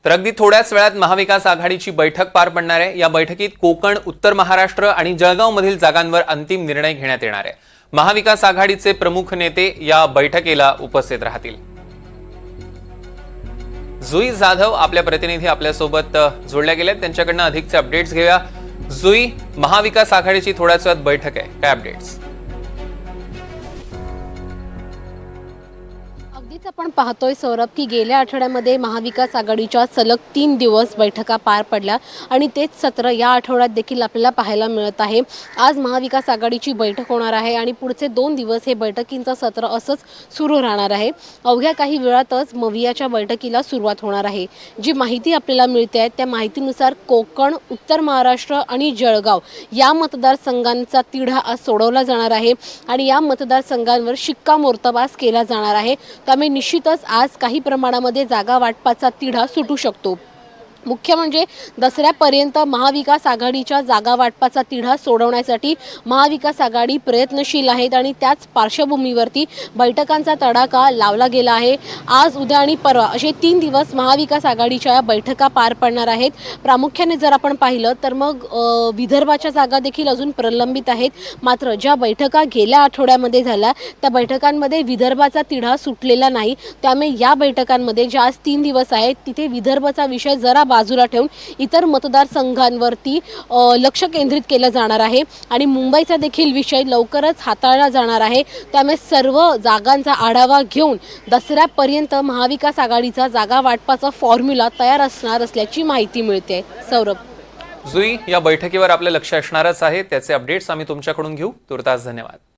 तर अगदी थोड्याच वेळात महाविकास आघाडीची बैठक पार पडणार आहे। या बैठकीत कोकण, उत्तर महाराष्ट्र आणि जळगाव मधील जागांवर अंतिम निर्णय घेण्यात येणार आहे। महाविकास आघाडीचे प्रमुख नेते या बैठकीला उपस्थित राहतील। जुई जाधव आपल्या प्रतिनिधी आपल्यासोबत जोडल्या गेलेत, त्यांच्याकडनं अधिकचे अपडेट्स घेऊया। जुई, महाविकास आघाडीची थोड्याच वेळात बैठक आहे, काय अपडेट्स? अगदीच आपण पाहतोय सौरभ की गेल्या आठवड्यामध्ये महाविकास आघाडीच्या सलग 3 दिवस बैठका पार पडल्या आणि तेच सत्र या आठवड्यात देखील आपल्याला पाहायला मिळत आहे। आज महाविकास आघाडीची बैठक होणार आहे आणि पुढचे 2 दिवस हे बैठकींचं सत्र असंच सुरू राहणार आहे। अवघ्या काही वेळातच मवियाच्या बैठकीला सुरुवात होणार आहे। जी माहिती आपल्याला मिळते आहे त्या माहितीनुसार कोकण, उत्तर महाराष्ट्र आणि जळगाव या मतदारसंघांचा तिढा आज सोडवला जाणार आहे आणि या मतदारसंघांवर शिक्कामोर्तब आज केला जाणार आहे। त्यामुळे निश्चितच आज काही प्रमाणामध्ये जागा वाटपाचा तिढा सुटू शकतो। मुख्य म्हणजे दसऱ्यापर्यंत महाविकास आघाडीच्या जागा वाटपाचा तिढा सोडवण्यासाठी महाविकास आघाडी प्रयत्नशील आहेत आणि त्याच पार्श्वभूमीवरती बैठकांचा तडाखा लावला गेला आहे। आज, उद्या आणि परवा असे 3 दिवस महाविकास आघाडीच्या बैठका पार पडणार आहेत। प्रामुख्याने जर आपण पाहिलं तर मग विदर्भाच्या जागा देखील अजून प्रलंबित आहेत। मात्र ज्या बैठका गेल्या आठवड्यामध्ये झाल्या त्या बैठकांमध्ये विदर्भाचा तिढा सुटलेला नाही। त्यामुळे या बैठकांमध्ये ज्या आज 3 दिवस आहेत तिथे विदर्भाचा विषय जरा बाजूला ठेवून इतर मतदारसंघांवरती लक्ष केंद्रित केलं जाणार आहे आणि मुंबईचा देखील विषय लवकरच हाताळला जाणार आहे। त्यामुळे सर्व जागांचा आढावा घेऊन दसऱ्यापर्यंत महाविकास आघाडीचा जागा वाटपाचा फॉर्म्युला तयार असणार असल्याची माहिती मिळते। सौरभ, जुई, या बैठकीवर आपलं लक्ष असणारच आहे, त्याचे अपडेट्स आम्ही तुमच्याकडून घेऊ। तुर्तास धन्यवाद।